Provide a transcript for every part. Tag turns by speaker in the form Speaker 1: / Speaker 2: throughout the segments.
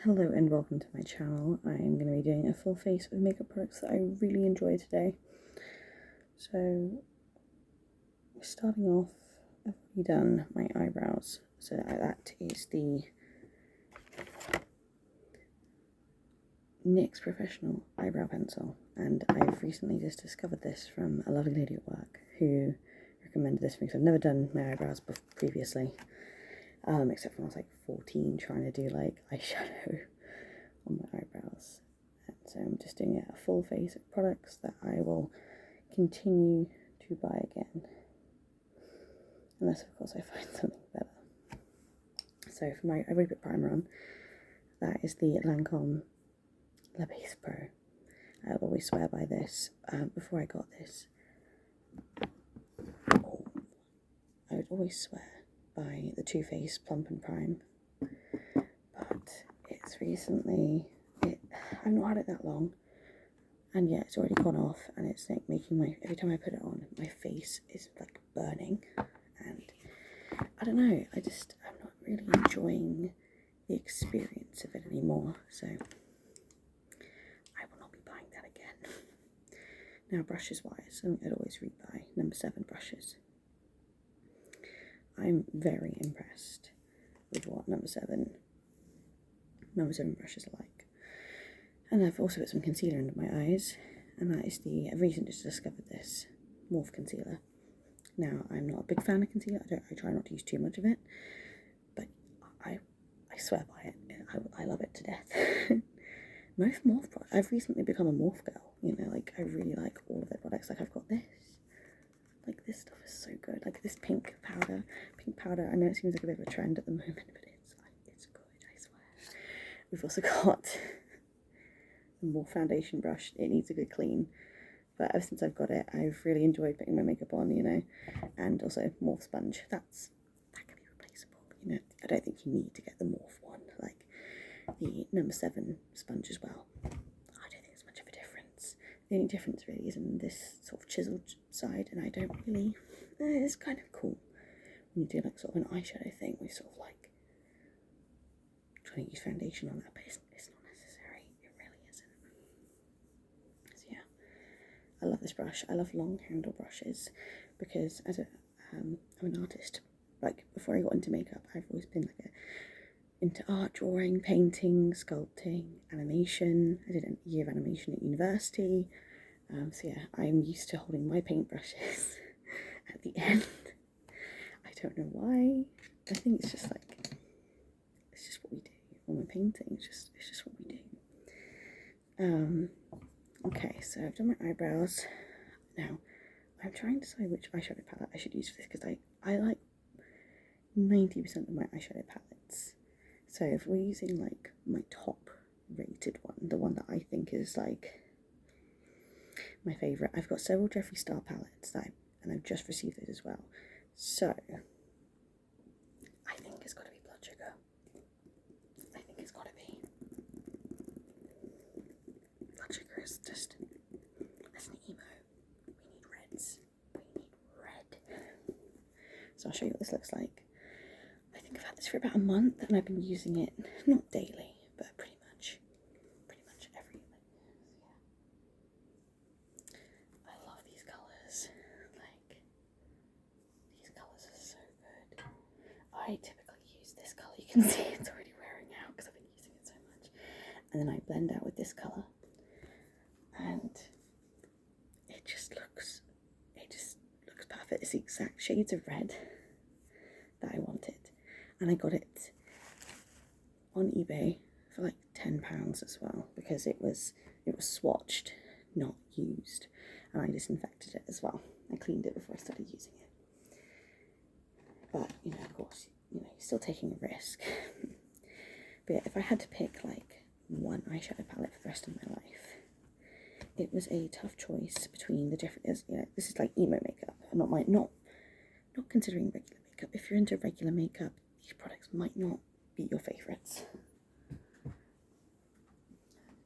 Speaker 1: Hello and welcome to my channel. I'm going to be doing a full face of makeup products that I really enjoy today. So, starting off, I've already done my eyebrows. So that is the NYX Professional Eyebrow Pencil. And I've recently just discovered this from a lovely lady at work who recommended this for me. So I've never done my eyebrows previously, except when I was like 14 trying to do like eyeshadow on my eyebrows. And so I'm just doing a full face of products that I will continue to buy again, unless of course I find something better. So for my, I already put primer on. That is the Lancome La Base Pro. I'll always swear by this. Before I got this, I would always swear by the Too Faced Plump and Prime, but it's recently, I've not had it that long, and yet it's already gone off, and it's like making my, every time I put it on, my face is like burning, and I don't know, I'm not really enjoying the experience of it anymore, so I will not be buying that again. Now, brushes wise, I'd always rebuy No. 7 brushes. I'm very impressed with what No. 7 brushes are like. And I've also put some concealer under my eyes, and that is I've recently just discovered this Morphe concealer. Now, I'm not a big fan of concealer, I try not to use too much of it, but I swear by it, I love it to death. Most Morphe products, I've recently become a Morphe girl, you know, like I really like all of their products. Like I've got this, like this stuff is so good, like this pink powder, I know it seems like a bit of a trend at the moment, but it's good, I swear. We've also got the Morphe foundation brush, it needs a good clean, but ever since I've got it, I've really enjoyed putting my makeup on, you know, and also Morphe sponge, that can be replaceable, you know, I don't think you need to get the Morphe one, like the No. 7 sponge as well. I don't think there's much of a difference. The only difference really is in this sort of chiseled side, and I don't really, it's kind of cool when you do like sort of an eyeshadow thing where you sort of like trying to use foundation on that, but it's not necessary, it really isn't. So yeah, I love this brush. I love long handle brushes because as I'm an artist. Like before I got into makeup, I've always been like into art, drawing, painting, sculpting, animation. I did a year of animation at university. So yeah, I'm used to holding my paintbrushes at the end. I don't know why. I think it's just like, it's just what we do. When we're painting, it's just what we do. Okay, so I've done my eyebrows. Now, I'm trying to decide which eyeshadow palette I should use for this, because I like 90% of my eyeshadow palettes. So if we're using like my top rated one, the one that I think is like my favourite, I've got several Jeffree Star palettes and I've just received those as well. So I think it's got to be Blood Sugar. I think it's got to be. Blood Sugar is just, as an emo, we need reds. We need red. So I'll show you what this looks like. I think I've had this for about a month and I've been using it, not daily, but pretty much every day. Yeah. I love these colours. Like, these colours are so good. I typically use this colour. You can see it's already wearing out because I've been using it so much. And then I blend out with this colour. And it just looks perfect. It's the exact shades of red that I wanted. And I got it on eBay for like £10 as well, because it was swatched, not used, and I disinfected it as well. I cleaned it before I started using it. But you know, of course, you know, you're still taking a risk. But yeah, if I had to pick like one eyeshadow palette for the rest of my life, it was a tough choice between the different. You know, this is like emo makeup, not considering regular makeup. If you're into regular makeup, these products might not be your favourites.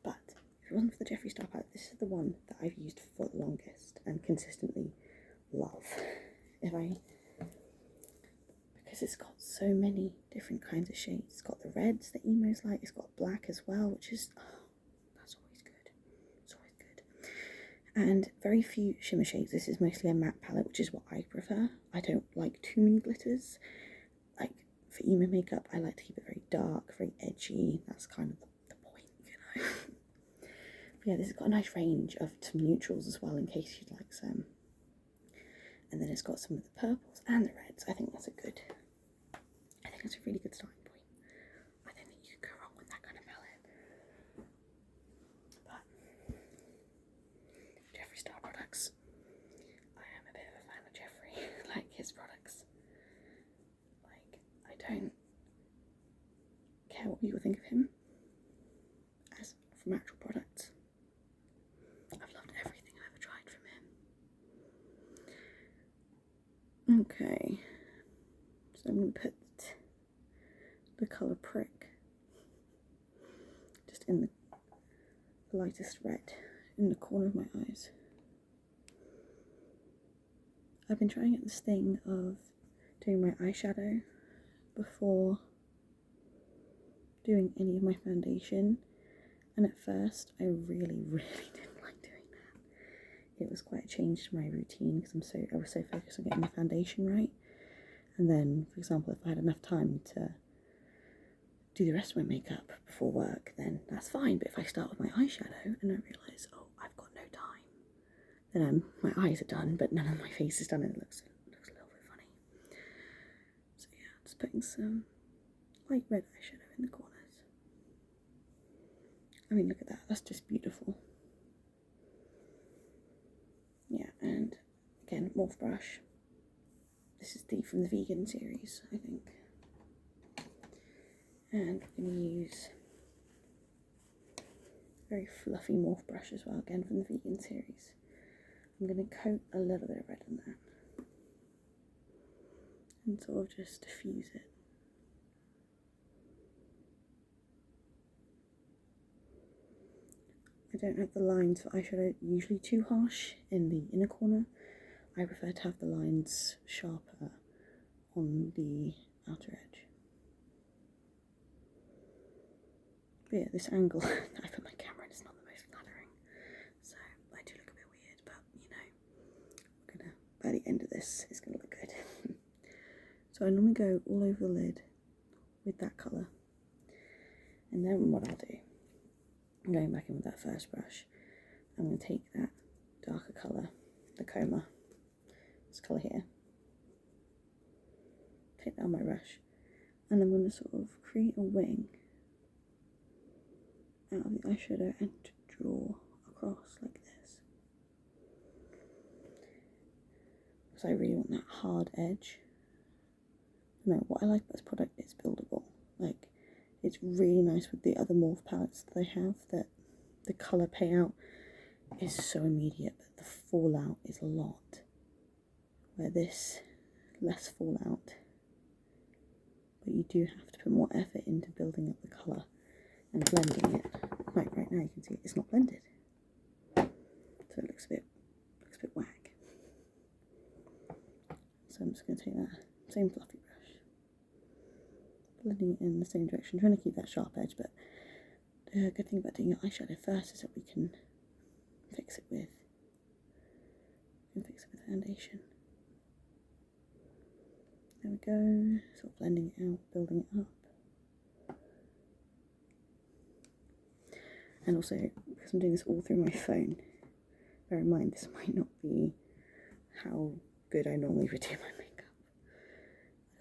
Speaker 1: But if it wasn't for the Jeffree Star palette, this is the one that I've used for the longest and consistently love. Because it's got so many different kinds of shades. It's got the reds that Emo's like. It's got black as well, which is, oh, that's always good. It's always good. And very few shimmer shades. This is mostly a matte palette, which is what I prefer. I don't like too many glitters. Like for emo makeup, I like to keep it very dark, very edgy. That's kind of the point, you know. But yeah, this has got a nice range of some neutrals as well, in case you'd like some. And then it's got some of the purples and the reds. I think that's a really good starting point. I don't think you could go wrong with that kind of palette. But Jeffree Star products. I am a bit of a fan of Jeffree, like his products. Like, I don't care what people think of him as from actual products. I've loved everything I've ever tried from him. Okay, so I'm going to put the colour Prick just in the lightest red in the corner of my eyes. I've been trying this thing of doing my eyeshadow before doing any of my foundation, and at first I really didn't like doing that. It was quite a change to my routine because I was so focused on getting the foundation right. And then, for example, if I had enough time to do the rest of my makeup before work, then that's fine. But if I start with my eyeshadow and I realise, oh, I've got no time, then my eyes are done, but none of my face is done, and it looks a little bit funny. So yeah, just putting some light red eyeshadow in the corners. I mean, look at that. That's just beautiful. Yeah, and again, Morph brush. This is from the vegan series, I think. And we're going to use a very fluffy Morph brush as well, again from the vegan series. I'm going to coat a little bit of red in that and sort of just diffuse it. I don't have the lines for eyeshadow usually too harsh in the inner corner. I prefer to have the lines sharper on the outer edge. But yeah, this angle that I put my camera in is not the most flattering, so I do look a bit weird, but you know, by the end of this, it's gonna look good. So I normally go all over the lid with that colour, and then what I'll do, I'm going back in with that first brush. I'm going to take that darker colour, the Coma, this colour here, take that on my brush, and I'm going to sort of create a wing out of the eyeshadow and draw across like this. Because I really want that hard edge. No, what I like about this product is buildable. Like, it's really nice with the other Morph palettes that they have, that the colour payout is so immediate, but the fallout is a lot. Where this, less fallout, but you do have to put more effort into building up the colour and blending it. Like right now you can see it's not blended. So it looks a bit whack. So I'm just going to take that same fluffy brush, blending it in the same direction, trying to keep that sharp edge, but the good thing about doing your eyeshadow first is that we can fix it with foundation. There we go, sort of blending it out, building it up. And also, because I'm doing this all through my phone, bear in mind this might not be how good I normally would do my makeup.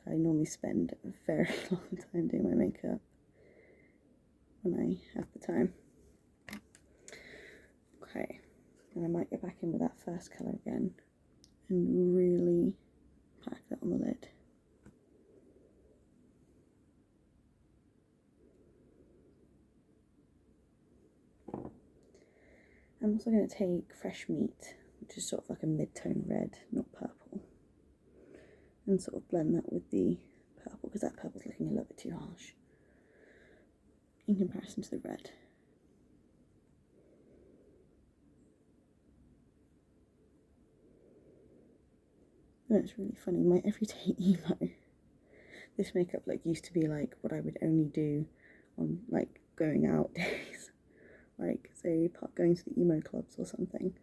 Speaker 1: I normally spend a very long time doing my makeup when I have the time. Okay, and I might go back in with that first colour again and really pack that on the lid. I'm also going to take Fresh Meat, which is sort of like a mid-tone red, not purple, and sort of blend that with the purple, because that purple's looking a little bit too harsh in comparison to the red. And it's really funny, my everyday emo, This makeup look used to be like what I would only do on like going out days. Like, say, going to the emo clubs or something.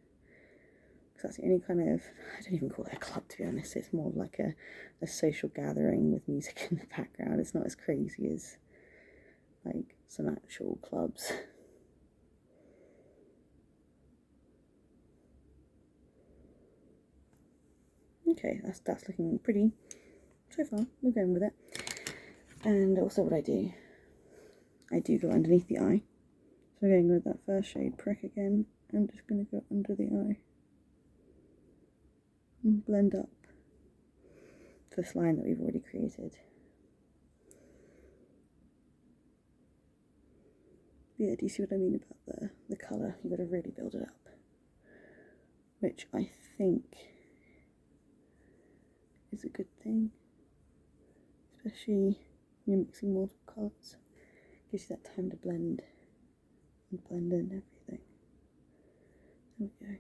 Speaker 1: Because that's the only kind of, I don't even call it a club, to be honest. It's more like a social gathering with music in the background. It's not as crazy as like some actual clubs. Okay, that's looking pretty so far. We're going with it. And also what I do go underneath the eye. So we're going with that first shade Prick again. I'm just going to go under the eye and blend up this line that we've already created. But yeah, do you see what I mean about the colour? You've got to really build it up. Which I think is a good thing. Especially when you're mixing multiple colours. Gives you that time to blend and blend in everything. There we go.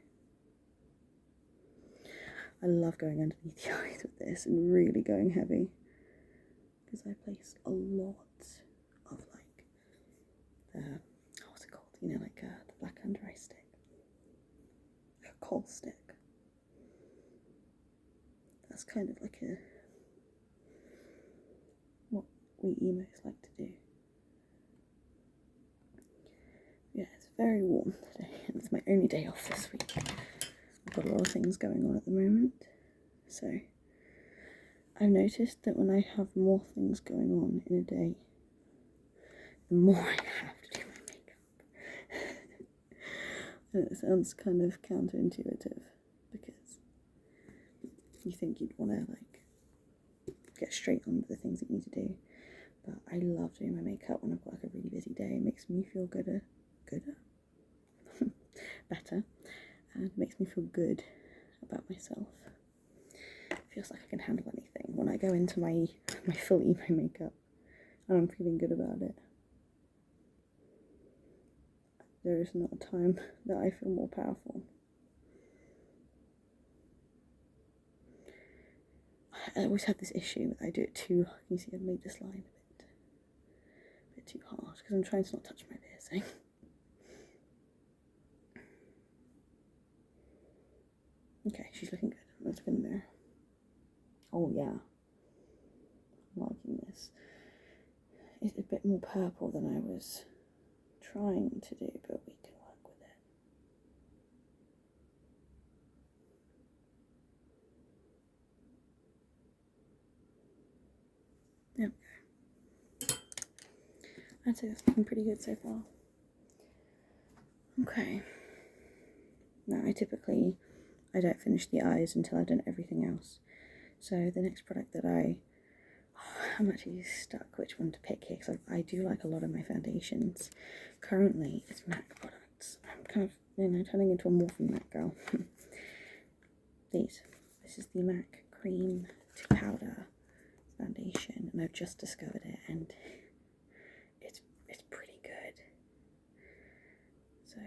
Speaker 1: I love going underneath the eyes with this and really going heavy. Because I place a lot of like what's it called? You know, like the black under eye stick. Like a kohl stick. That's kind of like what we emos like to do. Yeah, it's very warm today, and it's my only day off this week. I've got a lot of things going on at the moment, so I've noticed that when I have more things going on in a day, the more I have to do my makeup. And it sounds kind of counterintuitive, because you think you'd want to like get straight on with the things that you need to do, but I love doing my makeup when I've got like a really busy day. It makes me feel better, and makes me feel good about myself. It feels like I can handle anything when I go into my full emo makeup and I'm feeling good about it. There is not a time that I feel more powerful. I always have this issue that I do it too. You see, I've made this line a bit too hard because I'm trying to not touch my piercing. Okay, she's looking good. Let's look in the mirror. Oh yeah, I'm liking this. It's a bit more purple than I was trying to do, but we can work with it. There we go. I'd say that's looking pretty good so far. Okay. Now I don't finish the eyes until I've done everything else. So the next product that I'm actually stuck which one to pick here, because I do like a lot of my foundations. Currently, it's MAC products. I'm kind of, turning into a morphing MAC girl. This is the MAC Cream to Powder foundation, and I've just discovered it, and it's pretty good. So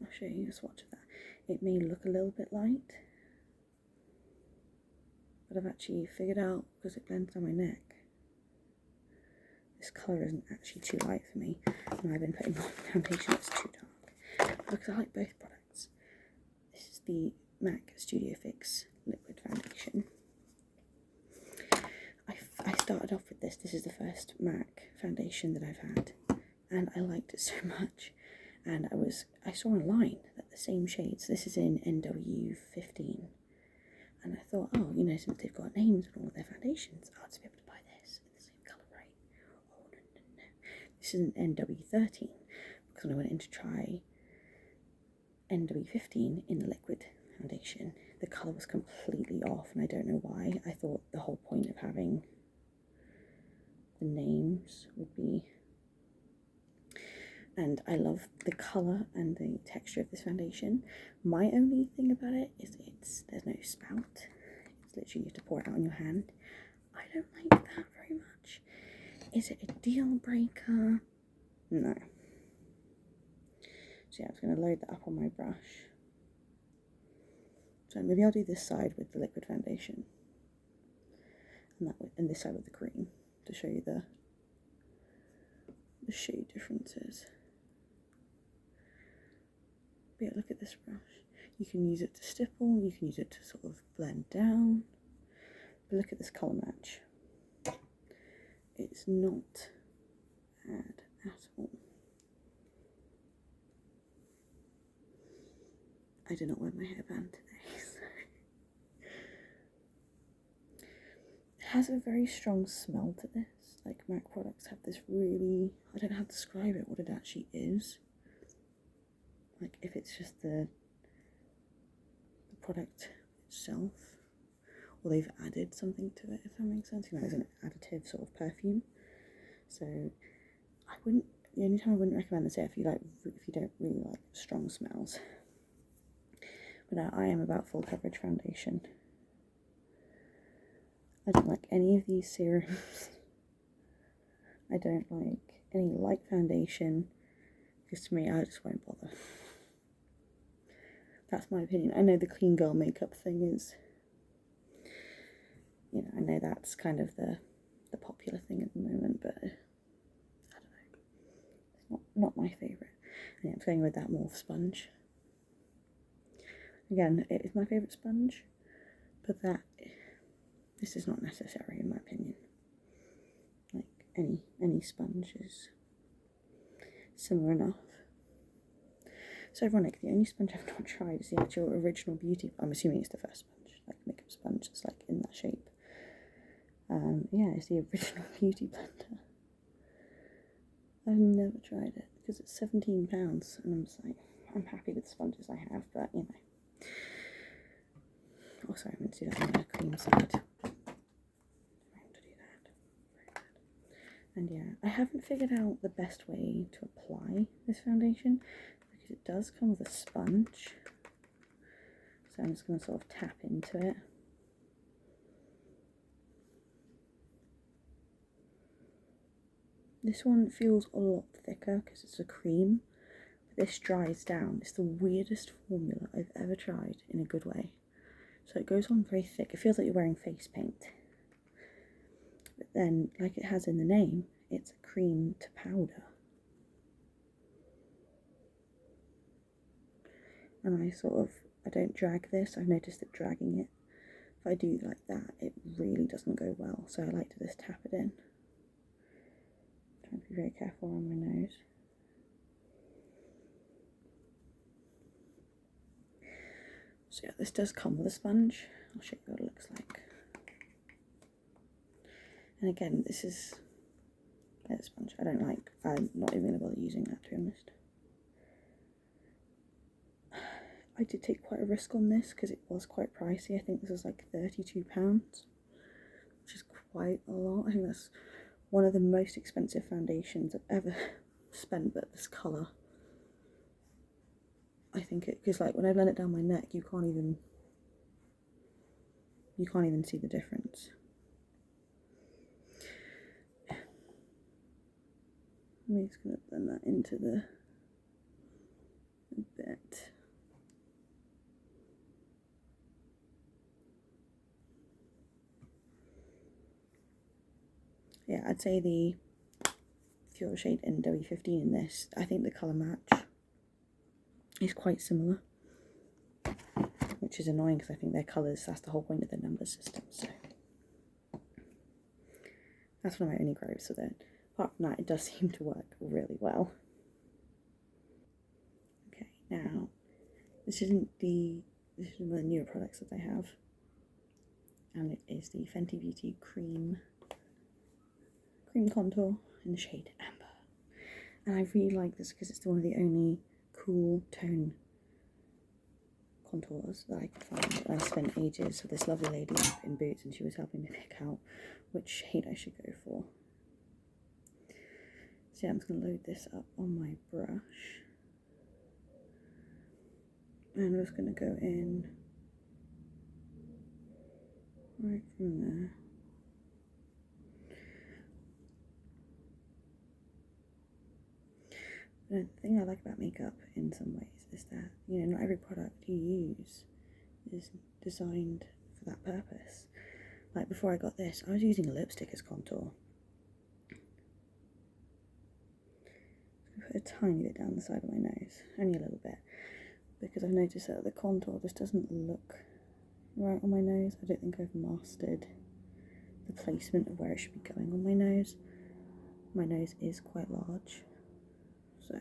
Speaker 1: I'll show you a swatch of that. It may look a little bit light, but I've actually figured out, because it blends down my neck, this colour isn't actually too light for me, and I've been putting on foundation that's too dark. Because I like both products. This is the MAC Studio Fix Liquid Foundation. I started off with this. This is the first MAC foundation that I've had, and I liked it so much. And I saw online that the same shades, this is in NW15, and I thought, oh, since they've got names on all of their foundations, I'll just be able to buy this in the same colour, right? Oh, no. This is an NW13, because when I went in to try NW15 in the liquid foundation, the colour was completely off, and I don't know why. I thought the whole point of having the names would be... And I love the colour and the texture of this foundation. My only thing about it is there's no spout. It's literally you have to pour it out on your hand. I don't like that very much. Is it a deal breaker? No. So yeah, I was going to load that up on my brush. So maybe I'll do this side with the liquid foundation, and this side with the cream. to show you the shade differences. But yeah, look at this brush. You can use it to stipple, you can use it to sort of blend down. But look at this colour match. It's not bad at all. I did not wear my hairband today, so. It has a very strong smell to this. Like, MAC products have this really, I don't know how to describe it, what it actually is. Like, if it's just the product itself, or they've added something to it, if that makes sense. You know, it's an additive sort of perfume. So I wouldn't, the only time I wouldn't recommend this if you don't really like strong smells. But I am about full coverage foundation. I don't like any of these serums. I don't like any light foundation, because to me, I just won't bother. That's my opinion. I know the clean girl makeup thing is, you know, I know that's kind of the popular thing at the moment, but I don't know. It's not my favourite. And yeah, I'm going with that Morphe sponge. Again, it is my favourite sponge, but this is not necessary in my opinion. Like, any sponge is similar enough. It's ironic, the only sponge I've not tried is the actual original Beauty. I'm assuming it's the first sponge, like makeup sponge, it's like in that shape. Yeah, it's the original Beauty Blender. I've never tried it because it's £17, and I'm just like, I'm happy with the sponges I have, but you know. Oh, sorry, I meant to do that on the cream side. I meant to do that. And yeah, I haven't figured out the best way to apply this foundation, because it does come with a sponge. So I'm just going to sort of tap into it. This one feels a lot thicker because it's a cream, but this dries down. It's the weirdest formula I've ever tried in a good way. So it goes on very thick. It feels like you're wearing face paint. But then, like it has in the name, it's a cream to powder. And I don't drag this. I've noticed that dragging it, if I do like that, it really doesn't go well. So I like to just tap it in. Trying to be very careful on my nose. So yeah, this does come with a sponge. I'll show you what it looks like. And again, this is a sponge I don't like. I'm not even going to bother using that, to be honest. I did take quite a risk on this because it was quite pricey. I think this was like £32, which is quite a lot. I think that's one of the most expensive foundations I've ever spent, but this colour, I think it, because like when I blend it down my neck, you can't even see the difference. I'm just going to blend that into the bit. Yeah, I'd say the Pure Shade NW15 in this, I think the colour match is quite similar, which is annoying because I think their colours, that's the whole point of the number system, so that's one of my only gripes with it. Apart from that, it does seem to work really well. Okay, now, this is one of the newer products that I have, and it is the Fenty Beauty Cream Contour in the shade Amber. And I really like this because it's one of the only cool tone contours that I could find. And I spent ages with this lovely lady in Boots, and she was helping me pick out which shade I should go for. So yeah, I'm just going to load this up on my brush. And I'm just going to go in right from there. But the thing I like about makeup in some ways is that, you know, not every product you use is designed for that purpose. Like before I got this, I was using a lipstick as contour. put a tiny bit down the side of my nose, only a little bit, because I've noticed that the contour just doesn't look right on my nose. I don't think I've mastered the placement of where it should be going on my nose. My nose is quite large, so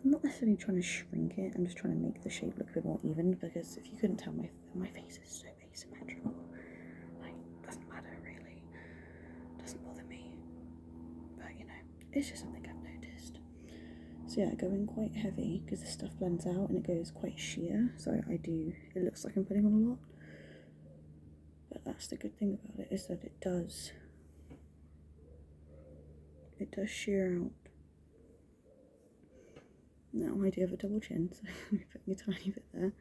Speaker 1: I'm not necessarily trying to shrink it, I'm just trying to make the shape look a bit more even, because if you couldn't tell, my face is so asymmetrical. Like, doesn't matter really, doesn't bother me, but you know, it's just something I've noticed. So yeah, I go in quite heavy because the stuff blends out and it goes quite sheer, so it looks like I'm putting on a lot, but that's the good thing about it, is that it does sheer out. Now I do have a double chin, so I'm putting a tiny bit there.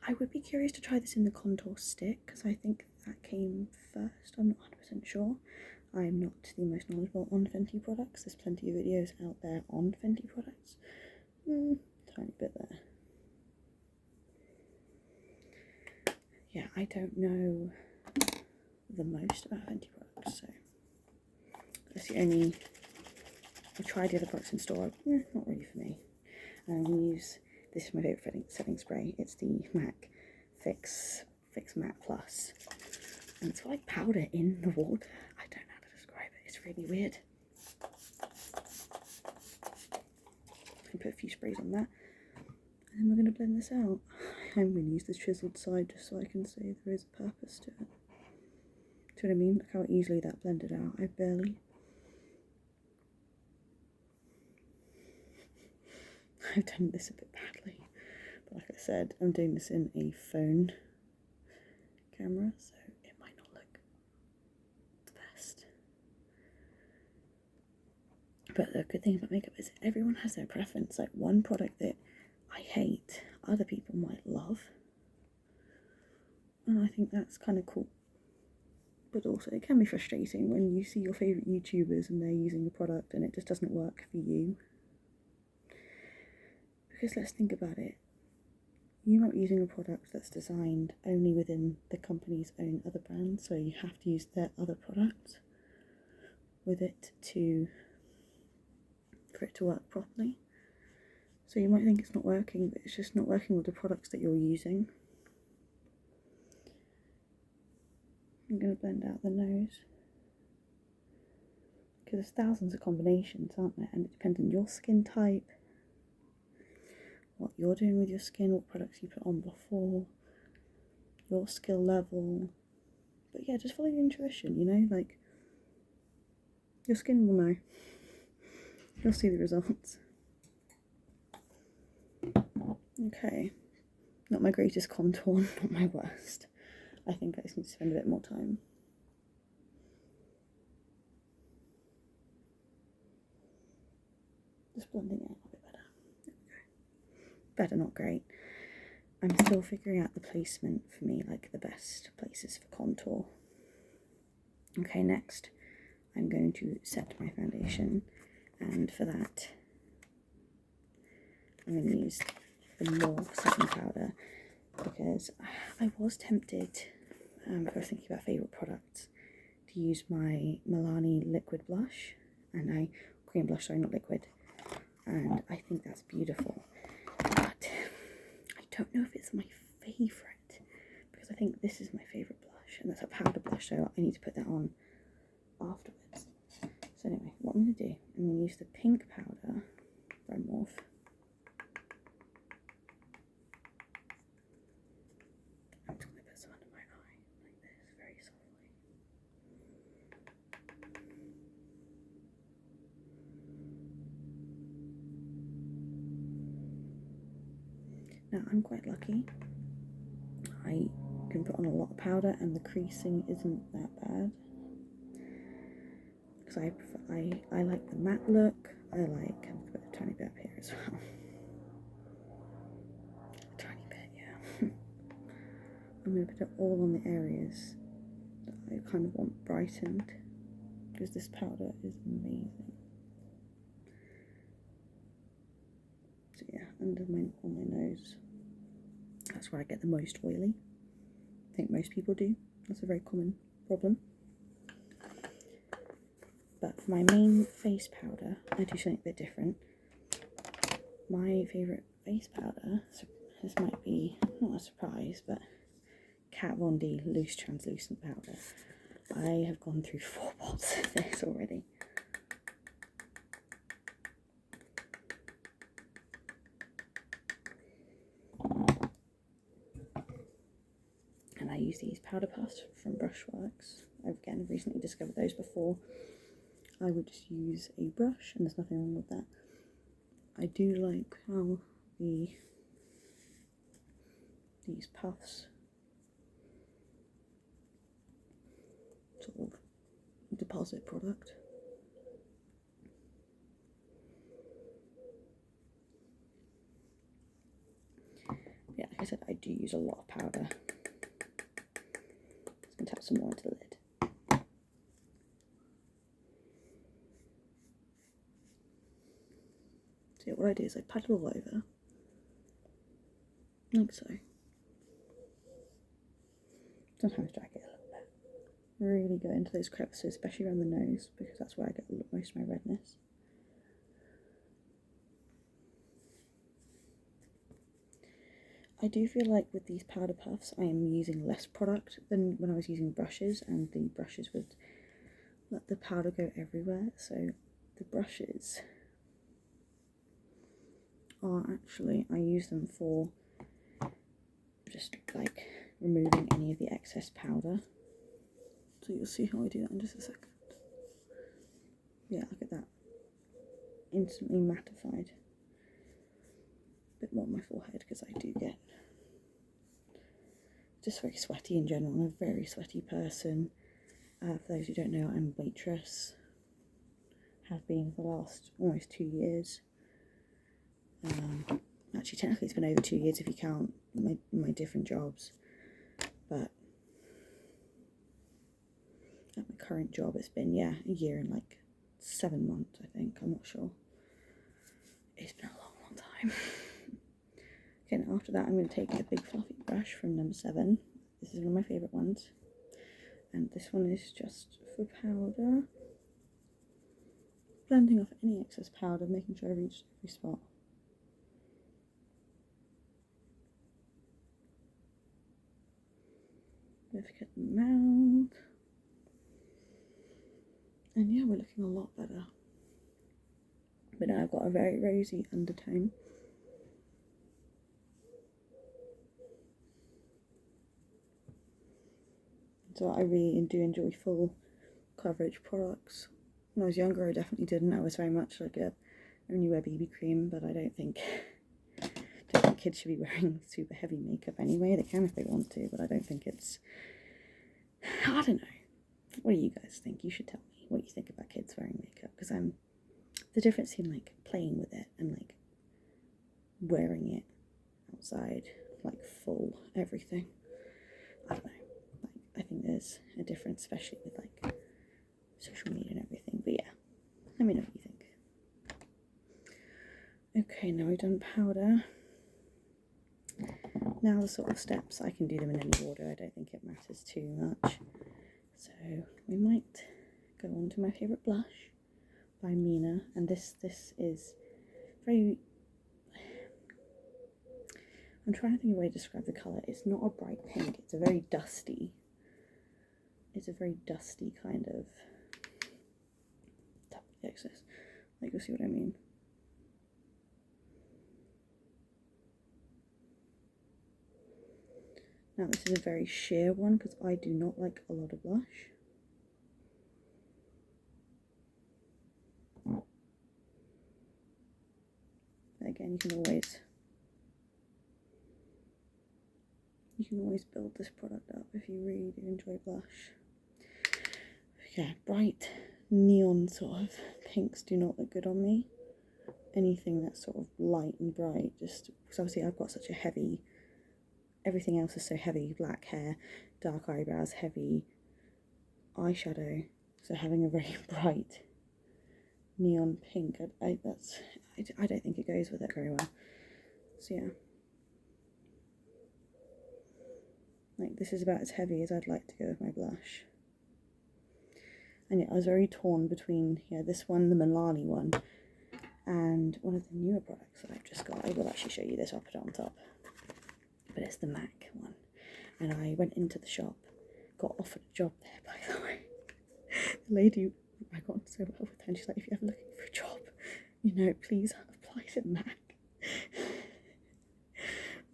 Speaker 1: I would be curious to try this in the contour stick, because I think that came first. I'm not 100% sure. I'm not the most knowledgeable on Fenty products. There's plenty of videos out there on Fenty products. Tiny bit there. Yeah, I don't know the most about Fenty products, so that's the only... I tried the other products in store, not really for me. And I'm going to use, this is my favourite setting spray, it's the MAC Fix Matte Plus. And it's like powder in the water. I don't know how to describe it, it's really weird. I can put a few sprays on that. And then we're going to blend this out. I'm going to use this chiseled side just so I can say there is a purpose to it. Do you know what I mean? Look how easily that blended out. I've done this a bit badly, but like I said, I'm doing this in a phone camera, so it might not look the best. But the good thing about makeup is everyone has their preference. Like, one product that I hate, other people might love, and I think that's kind of cool. But also it can be frustrating when you see your favourite YouTubers and they're using the product and it just doesn't work for you. Because let's think about it. You might be using a product that's designed only within the company's own other brands, so you have to use their other products with it for it to work properly. So you might think it's not working, but it's just not working with the products that you're using. I'm going to blend out the nose, because there's thousands of combinations, aren't there? And it depends on your skin type, what you're doing with your skin, what products you put on before, your skill level. But yeah, just follow your intuition, you know, like, your skin will know. You'll see the results. Okay, not my greatest contour, not my worst. I think I just need to spend a bit more time. Just blending it out a bit better. There we go. Better, not great. I'm still figuring out the placement for me, like the best places for contour. Okay, next I'm going to set my foundation, and for that I'm going to use the Morphe setting powder, because I was tempted, if I was thinking about favourite products, to use my Milani liquid blush, and cream blush, sorry, not liquid, and I think that's beautiful, but I don't know if it's my favourite, because I think this is my favourite blush, and that's a powder blush, so I need to put that on afterwards. So anyway, what I'm going to do, I'm going to use the pink powder by Morphe. I'm just going to put some under my eye, like this, very softly. Now, I'm quite lucky. I can put on a lot of powder and the creasing isn't that bad. Because I like the matte look. I'm going to put a tiny bit up here as well. A tiny bit, yeah. I'm going to put it all on the areas that I kind of want brightened, because this powder is amazing. So yeah, on my nose, that's where I get the most oily. I think most people do. That's a very common problem. But For my main face powder, I do something a bit different. My favourite face powder, so this might be not a surprise, but Kat Von D loose translucent powder. I have gone through 4 bottles of this already. And I use these powder puffs from Brushworks. I've again recently discovered those. Before I would just use a brush, and there's nothing wrong with that. I do like how these puffs sort of deposit product. Yeah, like I said, I do use a lot of powder. Just gonna tap some more into the lid. So what I do is I pat it all over, like so. Sometimes drag it a little bit. Really go into those crevices, especially around the nose, because that's where I get most of my redness. I do feel like with these powder puffs I am using less product than when I was using brushes, and the brushes would let the powder go everywhere. So the brushes are actually, I use them for just like removing any of the excess powder. So you'll see how I do that in just a second. Yeah, look at that. Instantly mattified. A bit more on my forehead because I do get just very sweaty in general. I'm a very sweaty person. For those who don't know, I'm a waitress. Have been for the last almost 2 years. Actually, technically it's been over 2 years if you count my different jobs. But at my current job, it's been, yeah, a year and like 7 months, I think. I'm not sure. It's been a long, long time. Okay, now after that, I'm going to take a big fluffy brush from number 7. This is one of my favourite ones. And this one is just for powder. Blending off any excess powder, making sure I reach every spot. Don't forget the mouth. And yeah, we're looking a lot better. But now I've got a very rosy undertone. So I really do enjoy full coverage products. When I was younger, I definitely didn't. I was very much like a only wear BB cream, but I don't think kids should be wearing super heavy makeup anyway. They can if they want to, but I don't think it's, I don't know. What do you guys think? You should tell me what you think about kids wearing makeup, because the difference in like playing with it and like wearing it outside, like full everything. I don't know. Like, I think there's a difference, especially with like social media and everything. But yeah, let me know what you think. Okay, now we've done powder. Now the sort of steps, I can do them in any order. I don't think it matters too much. So we might go on to my favourite blush by Mina, and this is very, I'm trying to think of a way to describe the colour. It's not a bright pink, it's a very dusty kind of excess. Like, you'll see what I mean. Now this is a very sheer one because I do not like a lot of blush. But again, you can always build this product up if you really do enjoy blush. Yeah, bright neon sort of pinks do not look good on me. Anything that's sort of light and bright, just because obviously I've got such a heavy, everything else is so heavy, black hair, dark eyebrows, heavy eyeshadow, so having a very bright neon pink, I don't think it goes with it very well. So yeah, like this is about as heavy as I'd like to go with my blush. And yeah, I was very torn between this one, the Malali one, and one of the newer products that I've just got. I will actually show you this, I'll put it on top. But it's the MAC one. And I went into the shop, got offered a job there, by the way. The lady, I got on so well with her, and she's like, if you're ever looking for a job, please apply to MAC.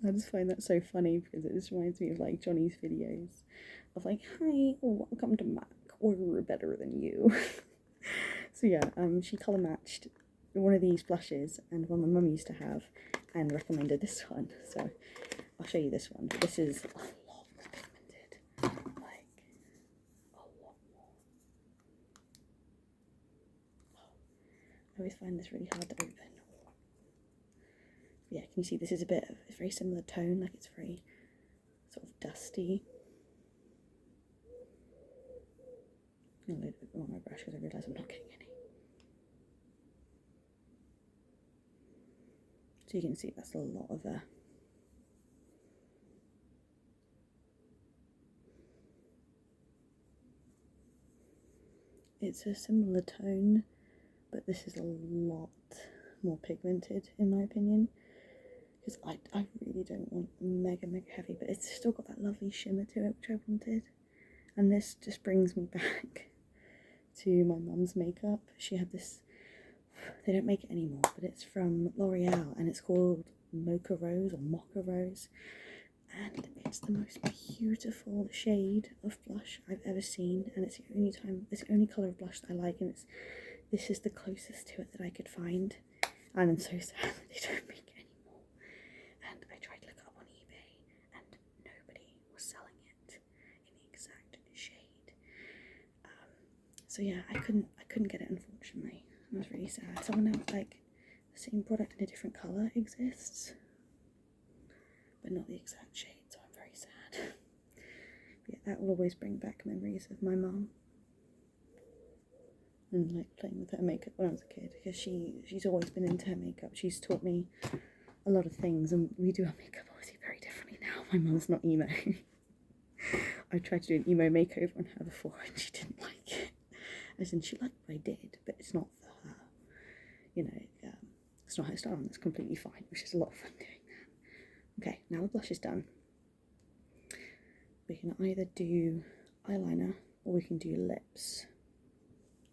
Speaker 1: I just find that so funny because it just reminds me of like Johnny's videos of like, hi, welcome to MAC, we're better than you. So yeah, she colour matched one of these blushes and one my mum used to have and recommended this one. So I'll show you this one. This is a lot more pigmented, like a lot more. I always find this really hard to open. Yeah, can you see this is it's very similar tone, like it's very sort of dusty. A little bit more on my brush because I realise I'm not getting any. So you can see that's a lot of it's a similar tone, but this is a lot more pigmented in my opinion. Because I really don't want mega heavy, but it's still got that lovely shimmer to it, which I wanted. And this just brings me back to my mum's makeup. She had this, they don't make it anymore, but it's from L'Oreal, and it's called Mocha Rose or Mocha Rose. And it's the most beautiful shade of blush I've ever seen, and it's the only colour of blush that I like, and this is the closest to it that I could find. And I'm so sad that they don't make it anymore. And I tried to look it up on eBay, and nobody was selling it in the exact shade. So yeah, I couldn't get it, unfortunately. I was really sad. Someone else, like the same product in a different colour exists, but not the exact shade, so I'm very sad. But yeah, that will always bring back memories of my mum and like playing with her makeup when I was a kid, because she's always been into her makeup. She's taught me a lot of things, and we do our makeup obviously very differently now. My mum's not emo. I tried to do an emo makeover on her before and she didn't like it. As in, she liked what I did, but it's not for her. It's not her style, and that's completely fine. It was just a lot of fun doing that. Okay, now the blush is done. We can either do eyeliner or we can do lips.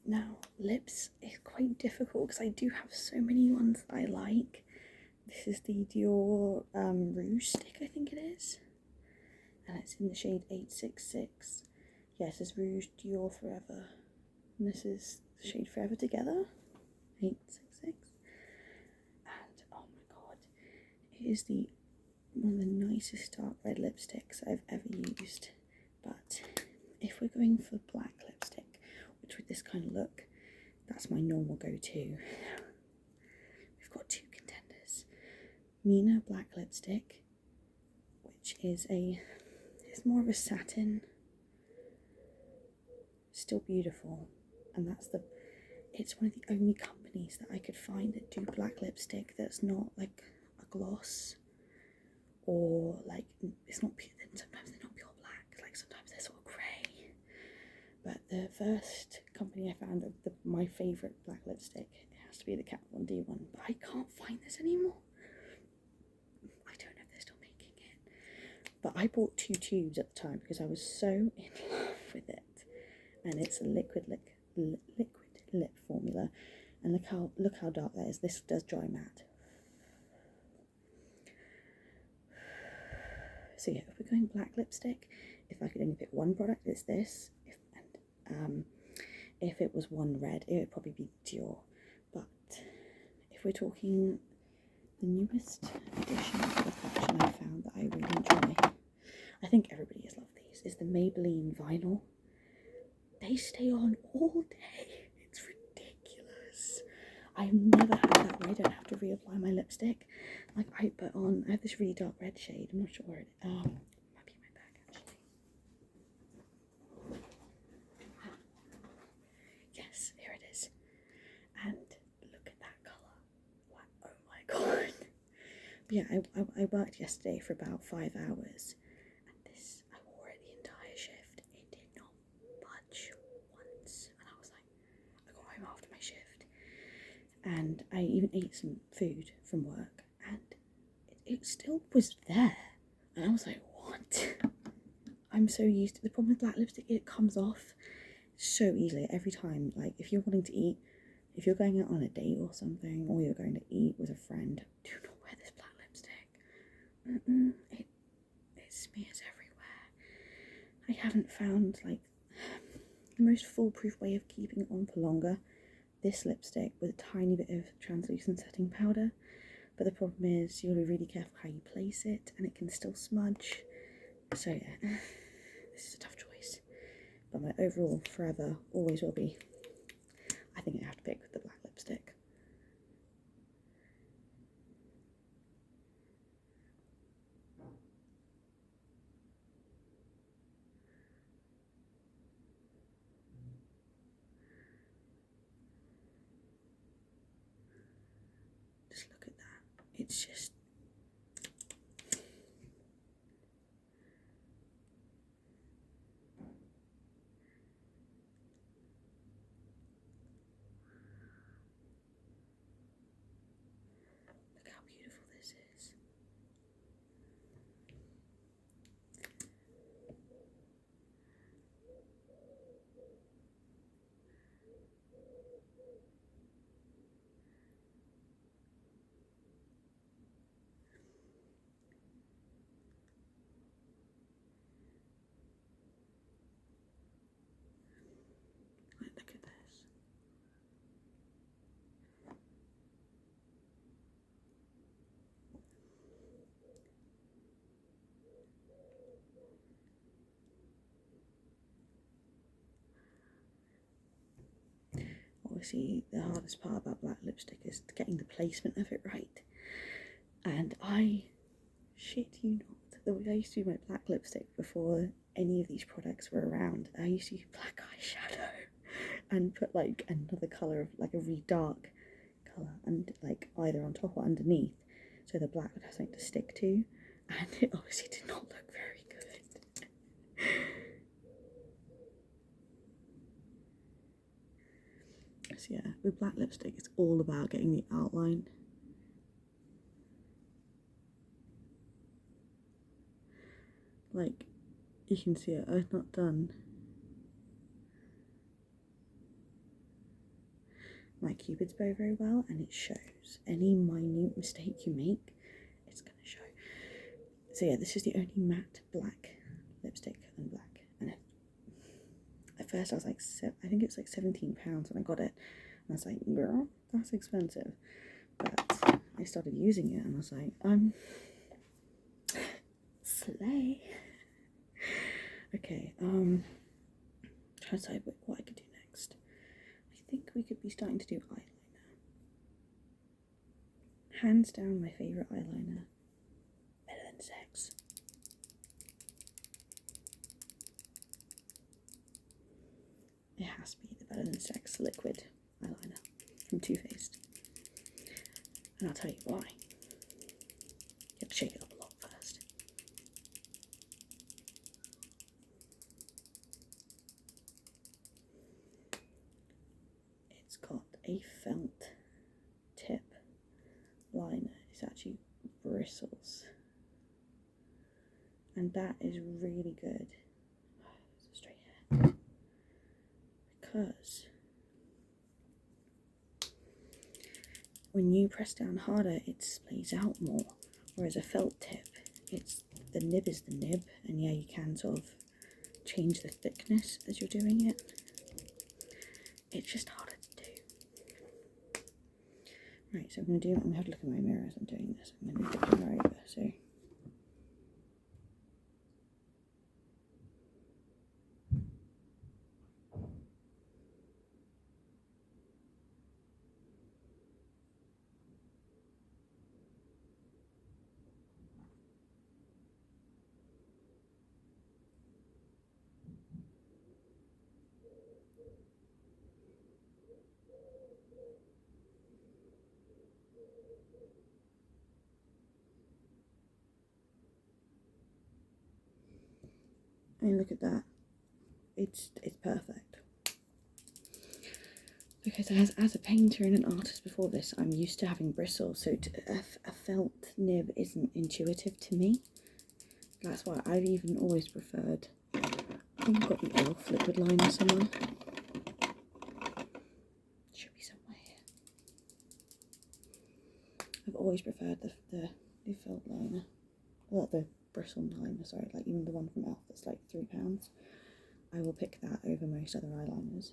Speaker 1: Now, lips is quite difficult because I do have so many ones that I like. This is the Dior Rouge Stick, I think it is. And it's in the shade 866. Yes, it's Rouge Dior Forever. And this is the shade Forever Together, 866. And oh my god, it is one of the nicest dark red lipsticks I've ever used. But if we're going for black lipstick, which with this kind of look, that's my normal go-to. We've got two contenders. Mina Black Lipstick, which is it's more of a satin, still beautiful, and it's one of the only companies that I could find that do black lipstick that's not like a gloss, or like it's not pure. Sometimes they're not pure black, like sometimes they're sort of grey. But the first company I found of my favourite black lipstick, it has to be the Kat Von D one, but I can't find this anymore. I don't know if they're still making it. But I bought 2 tubes at the time because I was so in love with it. And it's a liquid lip formula. And look how dark that is. This does dry matte. So yeah, if we're going black lipstick, if I could only pick one product, it's this. If it was one red, it would probably be Dior. But if we're talking the newest edition of the collection I found that I really enjoy, I think everybody has loved these, is the Maybelline Vinyl. They stay on all day. It's ridiculous. I've never had that where I don't have to reapply my lipstick. Like I have this really dark red shade. I'm not sure where it might be in my bag actually. Yes, here it is. And look at that colour. Wow, oh my god. But yeah, I worked yesterday for about 5 hours, and I wore it the entire shift. It did not budge once, and I was and I even ate some food from work, and it still was there. And I was like, what? I'm so used to the problem with black lipstick, it comes off so easily every time. Like, if you're wanting to eat, if you're going out on a date or something, or you're going to eat with a friend, do not wear this black lipstick. It smears everywhere. I haven't found like the most foolproof way of keeping it on for longer. This lipstick with a tiny bit of translucent setting powder, but the problem is you'll be really careful how you place it, and it can still smudge. So yeah, this is a tough choice, but my overall forever always will be, I think I have to pick with the black lipstick. Just look at that. It's just, look how beautiful this is. Like, look at this. Obviously, the hardest part about black lipstick is getting the placement of it right. And I shit you not, the way I used to do my black lipstick before any of these products were around, I used to use black eyeshadow and put like another colour of like a really dark colour and like either on top or underneath, so the black would have something to stick to, and it obviously did not look very good. So yeah, with black lipstick it's all about getting the outline. Like, you can see it, I've not done my Cupid's bow very well, and it shows. Any minute mistake you make, it's going to show. So yeah, this is the only matte black lipstick and black. And at first I was like, I think it was like £17 when I got it. And I was like, girl, that's expensive. But I started using it and I was like, slay. Okay, trying to decide what I could do next. I think we could be starting to do eyeliner. Hands down my favourite eyeliner. Better Than Sex. It has to be the Better Than Sex liquid eyeliner from Too Faced. And I'll tell you why. You have to shake it up a lot first. It's got a felt tip liner. It's actually bristles. And that is really good. It's a straight hair. Because when you press down harder, it splays out more. Whereas a felt tip, the nib is the nib, and yeah, you can sort of change the thickness as you're doing it. It's just harder to do. Right, so I'm going to have to look in my mirror as I'm doing this. I'm going to move the camera over, so. I mean, look at that. It's perfect. because as a painter and an artist before this, I'm used to having bristles, so a felt nib isn't intuitive to me. That's why I've even always preferred, I think I've got the e.l.f. liquid liner somewhere. Should be somewhere here. I've always preferred the felt liner, well, the bristle liner, sorry, like even the one from e.l.f. that's like £3. I will pick that over most other eyeliners.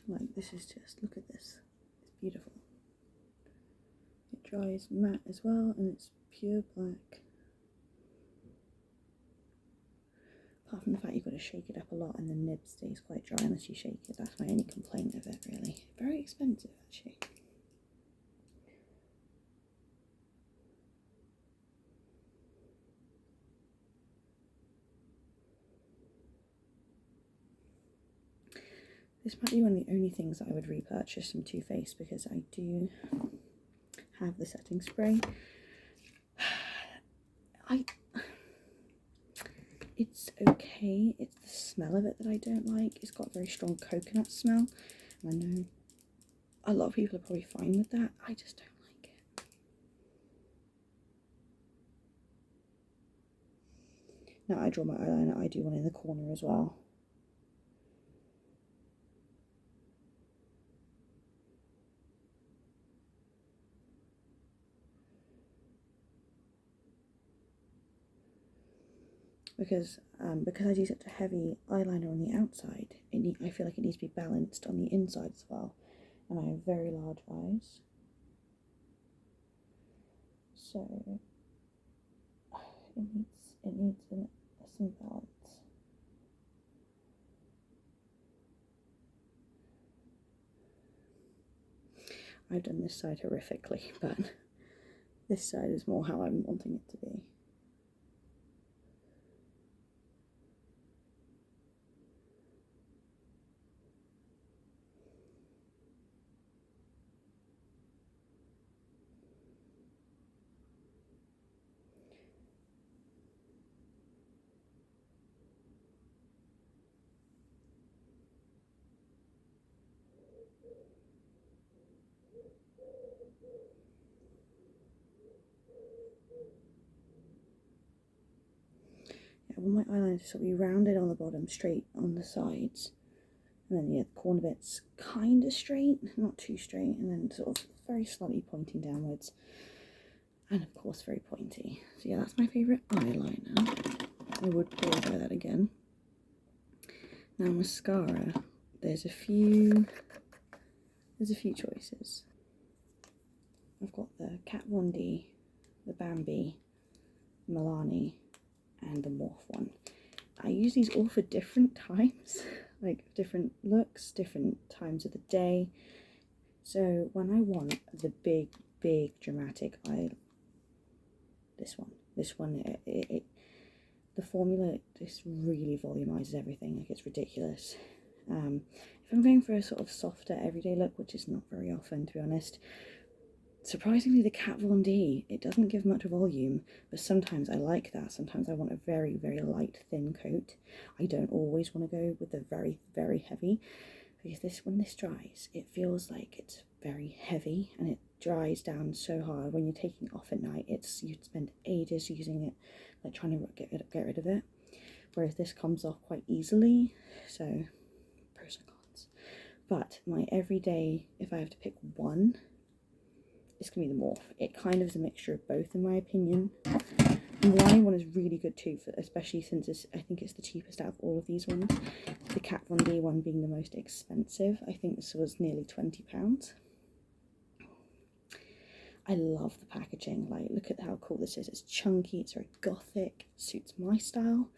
Speaker 1: Like, this is just, look at this, it's beautiful. It dries matte as well, and it's pure black. Apart from the fact you've got to shake it up a lot and the nib stays quite dry unless you shake it. That's my only complaint of it, really. Very expensive, actually. This might be one of the only things that I would repurchase from Too Faced, because I do have the setting spray. It's okay. It's the smell of it that I don't like. It's got a very strong coconut smell. And I know a lot of people are probably fine with that. I just don't like it. Now I draw my eyeliner, I do one in the corner as well. Because I do such a heavy eyeliner on the outside, I feel like it needs to be balanced on the inside as well. And I have very large eyes, so it needs some balance. I've done this side horrifically, but this side is more how I'm wanting it to be. I want my eyeliner to sort of be rounded on the bottom, straight on the sides, and then the corner bits kind of straight, not too straight, and then sort of very slightly pointing downwards, and of course very pointy. So yeah, that's my favourite eyeliner. I would probably buy that again. Now mascara, there's a few choices. I've got the Kat Von D, the Bambi, Milani, and the Morphe one. I use these all for different times, like different looks, different times of the day. So when I want the big dramatic this one, the formula just really volumizes everything, like it's ridiculous. If I'm going for a sort of softer everyday look, which is not very often to be honest, surprisingly the Kat Von D, it doesn't give much volume, but sometimes I like that. Sometimes I want a very light thin coat. I don't always want to go with the very heavy, because when this dries, it feels like it's very heavy and it dries down so hard. When you're taking it off at night, you'd spend ages using it, like trying to get rid of it, whereas this comes off quite easily. So pros and cons. But my everyday, if I have to pick one, it's gonna be the Morphe. It kind of is a mixture of both in my opinion. The Milani one is really good too, especially since I think it's the cheapest out of all of these ones. The Kat Von D one being the most expensive. I think this was nearly £20. I love the packaging. Like, look at how cool this is. It's chunky, it's very gothic, suits my style.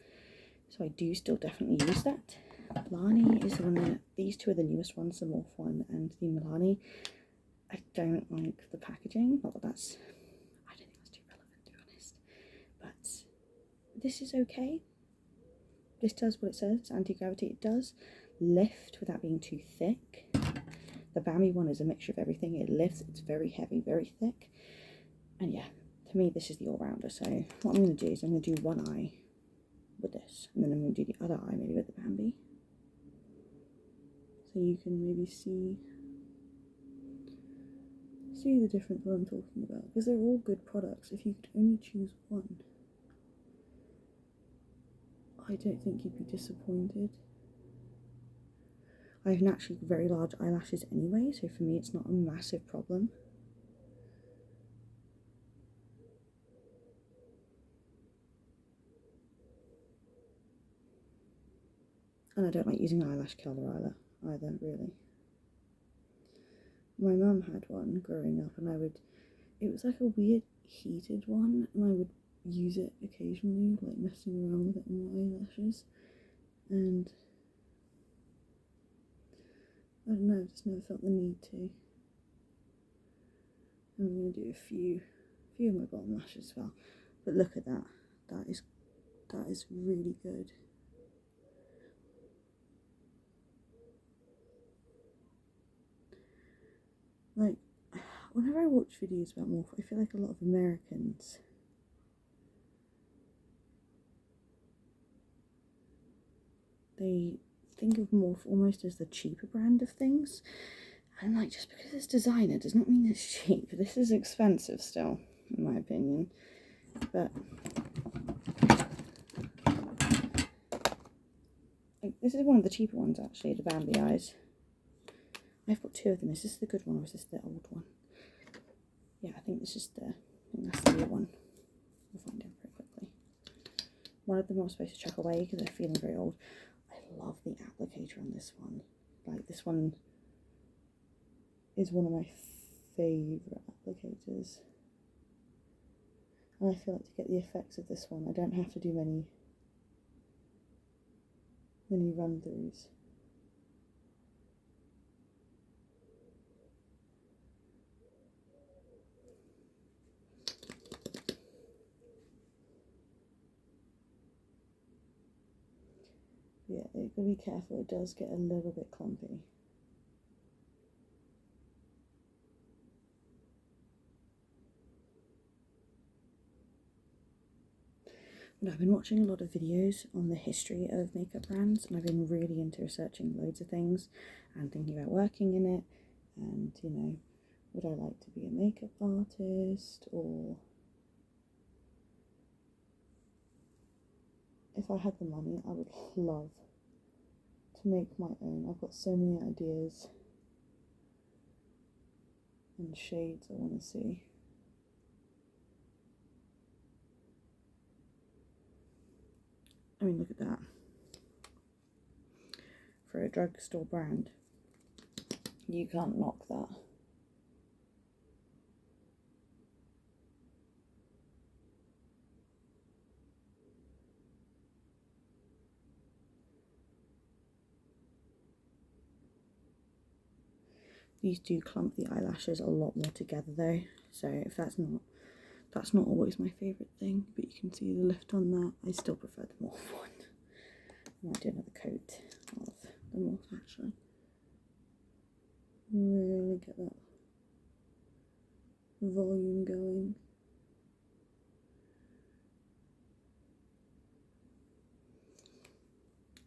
Speaker 1: So I do still definitely use that. Milani is the one that, these two are the newest ones, the Morphe one and the Milani. I don't like the packaging, not that that's, I don't think that's too relevant to be honest, but this is okay. this does what it says, it's anti-gravity. It does lift without being too thick. The Bambi one is a mixture of everything. It lifts, it's very heavy, very thick. And yeah, to me, this is the all-rounder. So what I'm going to do is I'm going to do one eye with this, and then I'm going to do the other eye maybe with the Bambi. So you can maybe see the difference what I'm talking about, because they're all good products. If you could only choose one, I don't think you'd be disappointed. I have naturally very large eyelashes anyway, so for me it's not a massive problem. And I don't like using eyelash curler either, really. My mum had one growing up, and it was like a weird heated one, and I would use it occasionally, like messing around with it on my eyelashes, and I don't know, I've just never felt the need to. I'm going to do a few of my bottom lashes as well, but look at that, that is really good. Like, whenever I watch videos about morph, I feel like a lot of Americans they think of Morph almost as the cheaper brand of things, and like, just because it's designer does not mean it's cheap. This is expensive still, in my opinion, but like, this is one of the cheaper ones actually, the Bambi eyes. I've got two of them. Is this the good one or is this the old one? Yeah, I think that's the new one. We'll find out very quickly. One of them I was supposed to chuck away because they're feeling very old. I love the applicator on this one. Like, this one is one of my favourite applicators. And I feel like to get the effects of this one, I don't have to do many run-throughs. Yeah, you've got to be careful, it does get a little bit clumpy. But I've been watching a lot of videos on the history of makeup brands, and I've been really into researching loads of things and thinking about working in it, and, you know, would I like to be a makeup artist, or if I had the money, I would love to make my own. I've got so many ideas and shades I want to see. I mean, look at that. For a drugstore brand, you can't knock that. These do clump the eyelashes a lot more together though, so if that's not always my favourite thing, but you can see the lift on that. I still prefer the Morph one. I might do another coat of the Morph actually. Really get that volume going.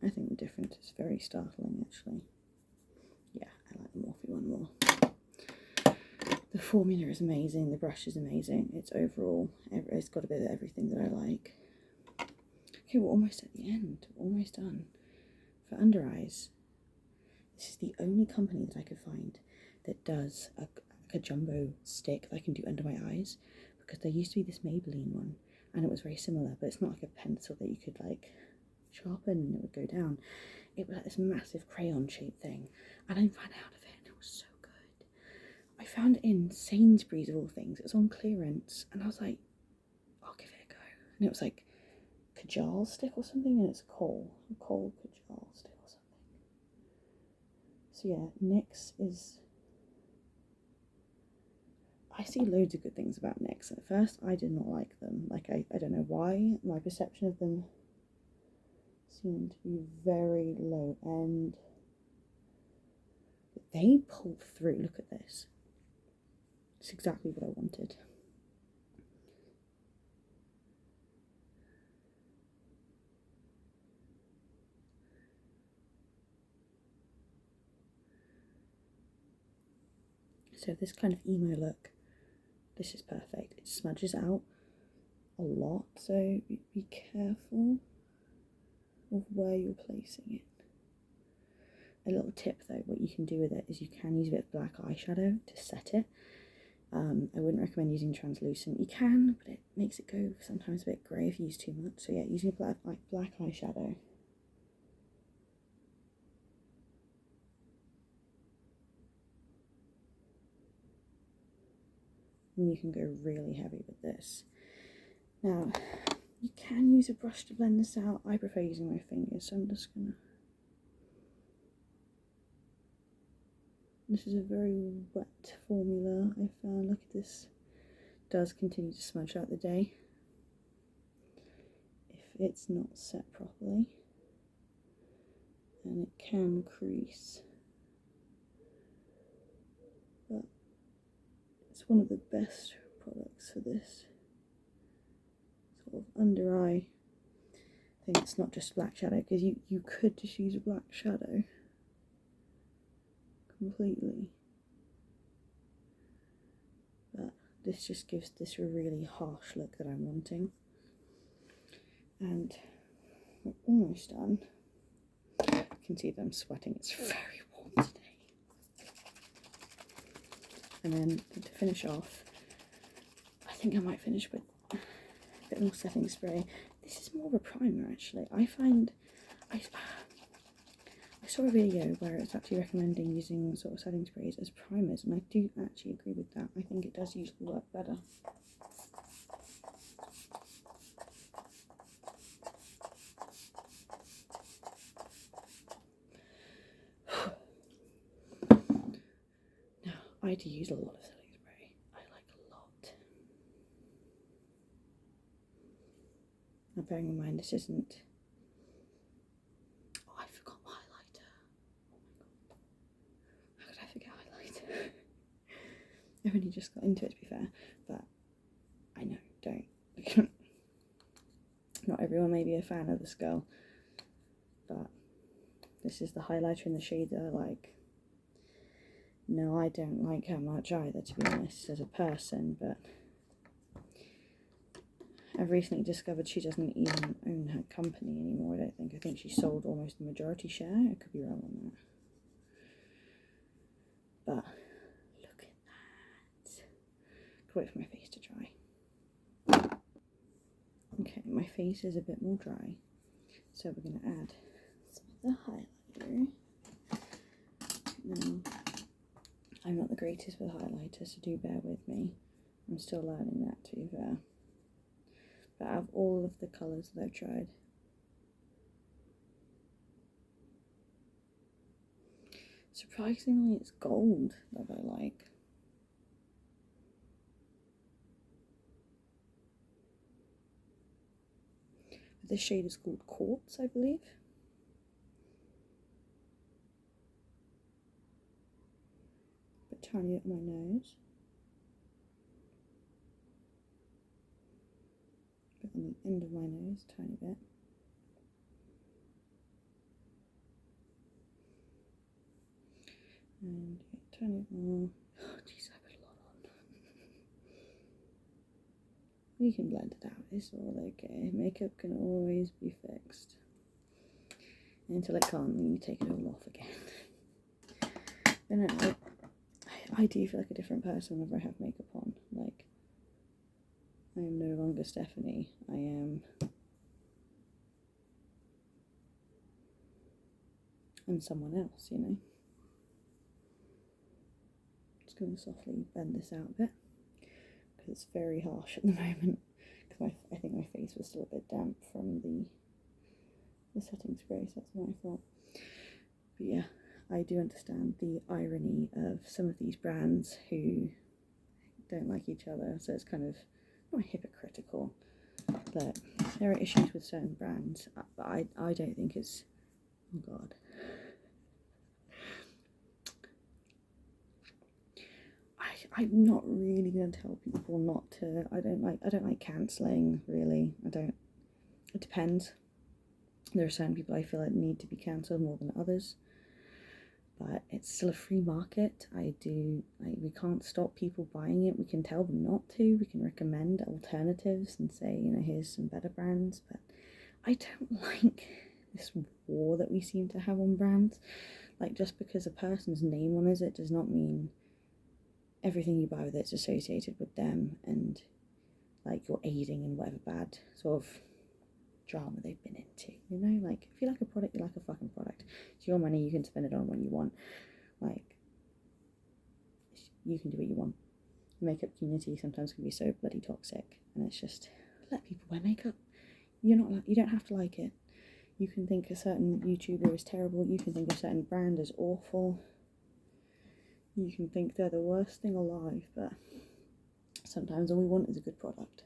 Speaker 1: I think the difference is very startling actually. Yeah, I like the Morphe one more. The formula is amazing, the brush is amazing, it's overall, it's got a bit of everything that I like. Okay, we're almost at the end, we're almost done. For under eyes, this is the only company that I could find that does a jumbo stick that I can do under my eyes, because there used to be this Maybelline one, and it was very similar, but it's not like a pencil that you could like sharpen and it would go down. It was like this massive crayon shaped thing, and I ran out of it, and it was so good. I found it in Sainsbury's of all things. It was on clearance, and I was like, I'll give it a go. And it was like Kajal stick or something, and it's Kohl Kajal stick or something. So yeah, NYX is, I see loads of good things about NYX. At first I did not like them, like I don't know why, my perception of them seem to be very low end. But they pull through. Look at this. It's exactly what I wanted. So this kind of emo look, this is perfect. It smudges out a lot, so be careful of where you're placing it. A little tip though, what you can do with it is you can use a bit of black eyeshadow to set it. I wouldn't recommend using translucent. You can, but it makes it go sometimes a bit grey if you use too much. So yeah, using a black eyeshadow. And you can go really heavy with this. Now, you can use a brush to blend this out. I prefer using my fingers, so I'm just gonna... This is a very wet formula, I found. Look at this. It does continue to smudge out the day if it's not set properly. And it can crease. But it's one of the best products for this sort of under eye thing. It's not just black shadow, because you could just use a black shadow completely, but this just gives this a really harsh look that I'm wanting. And we're almost done. You can see that I'm sweating, it's very warm today. And then to finish off, I think I might finish with a bit more setting spray. This is more of a primer actually. I find I saw a video where it's actually recommending using sort of setting sprays as primers, and I do actually agree with that. I think it does usually work better. Now, I do use a lot of setting spray. I like a lot. Now, bearing in mind this isn't... Oh, I forgot my highlighter. Oh my god. How could I forget highlighter? I've only just got into it, to be fair, but I know, don't. Not everyone may be a fan of this girl, but this is the highlighter in the shade that I like. No, I don't like her much either, to be honest, as a person, but I've recently discovered she doesn't even own her company anymore, I don't think. I think she sold almost the majority share. I could be wrong on that. But look at that. I'll wait for my face to dry. Okay, my face is a bit more dry, so we're going to add some of the highlighter. Now, I'm not the greatest with highlighters, so do bear with me. I'm still learning that, to be fair. But out of all of the colours that I've tried, surprisingly it's gold that I like. This shade is called Quartz, I believe. But tiny at my nose. Bit on the end of my nose, tiny bit. And yeah, tiny more. Oh jeez, I put a lot on. We can blend it out, it's all okay. Makeup can always be fixed. Until it can't, then you take it all off again. But no, I do feel like a different person whenever I have makeup on. Like, I am no longer Stephanie. I am someone else, you know. Just going to softly bend this out a bit because it's very harsh at the moment. Because I think my face was still a bit damp from the setting spray, so that's my fault. But yeah, I do understand the irony of some of these brands who don't like each other, so it's kind of not hypocritical, But there are issues with certain brands, but I don't think it's, oh god. I'm not really going to tell people not to. I don't like cancelling, really. It depends. There are certain people I feel like need to be cancelled more than others. But it's still a free market. We can't stop people buying it. We can tell them not to. We can recommend alternatives and say, here's some better brands. But I don't like this war that we seem to have on brands. Like, just because a person's name on it does not mean everything you buy with it's associated with them, and like you're aiding in whatever bad sort of drama they've been into. Like, if you like a product, you like a fucking product. It's your money, you can spend it on what you want. Like, you can do what you want. The makeup community sometimes can be so bloody toxic, and it's just, let people wear makeup. You don't have to like it. You can think a certain YouTuber is terrible, you can think a certain brand is awful, you can think they're the worst thing alive, but sometimes all we want is a good product.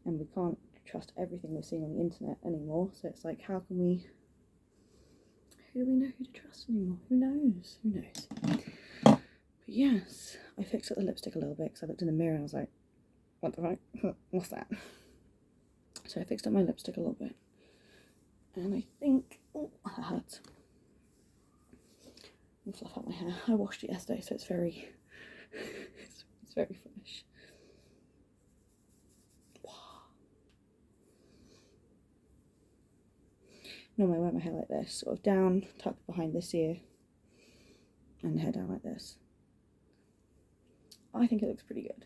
Speaker 1: And we can't trust everything we're seeing on the internet anymore, so it's like, who do we know who to trust anymore? Who knows? But yes, I fixed up the lipstick a little bit because I looked in the mirror and I was like, what the fuck? What's that? So I fixed up my lipstick a little bit, and I think, oh, that hurts. I'll fluff out my hair. I washed it yesterday, so it's very it's very fresh. Normally I wear my hair like this, sort of down, tucked behind this ear, and the hair down like this. I think it looks pretty good.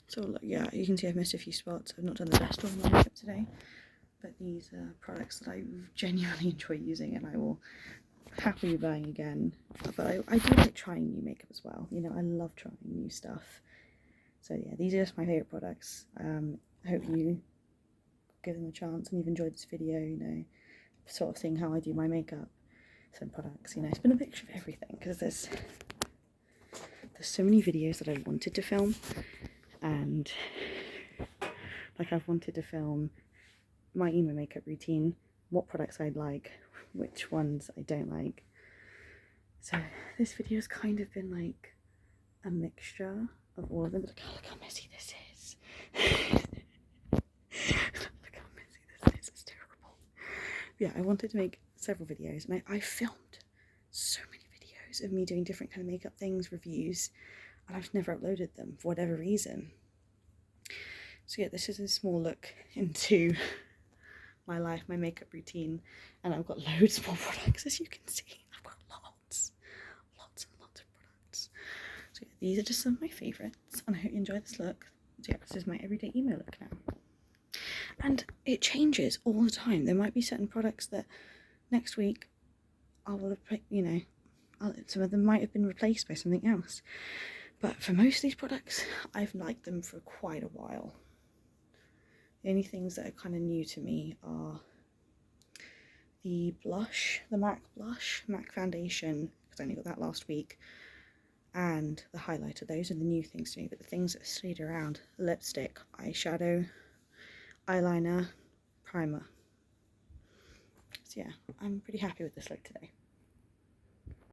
Speaker 1: So look, yeah, you can see I've missed a few spots. I've not done the best job of my makeup today, but these are products that I genuinely enjoy using, and I will happily be buying again. But I do like trying new makeup as well. I love trying new stuff. So yeah, these are just my favourite products. I hope you give them a chance and you've enjoyed this video, sort of seeing how I do my makeup. Some products, it's been a mixture of everything, because there's so many videos that I wanted to film, and like I've wanted to film my emo makeup routine, what products I'd like, which ones I don't like. So this video's kind of been like a mixture of all of them. But look how messy this is. Look how messy this is. It's terrible. Yeah, I wanted to make several videos, and I filmed so many videos of me doing different kind of makeup things, reviews, and I've never uploaded them for whatever reason. So yeah, this is a small look into my life, my makeup routine, and I've got loads more products, as you can see. I've got lots and lots of products. So yeah, these are just some of my favourites, and I hope you enjoy this look. So yeah, this is my everyday emo look now. And it changes all the time. There might be certain products that next week I will have, some of them might have been replaced by something else. But for most of these products, I've liked them for quite a while. The only things that are kind of new to me are the blush, the MAC blush, MAC foundation, because I only got that last week, and the highlighter. Those are the new things to me, but the things that stayed around: lipstick, eyeshadow, eyeliner, primer. So yeah, I'm pretty happy with this look today.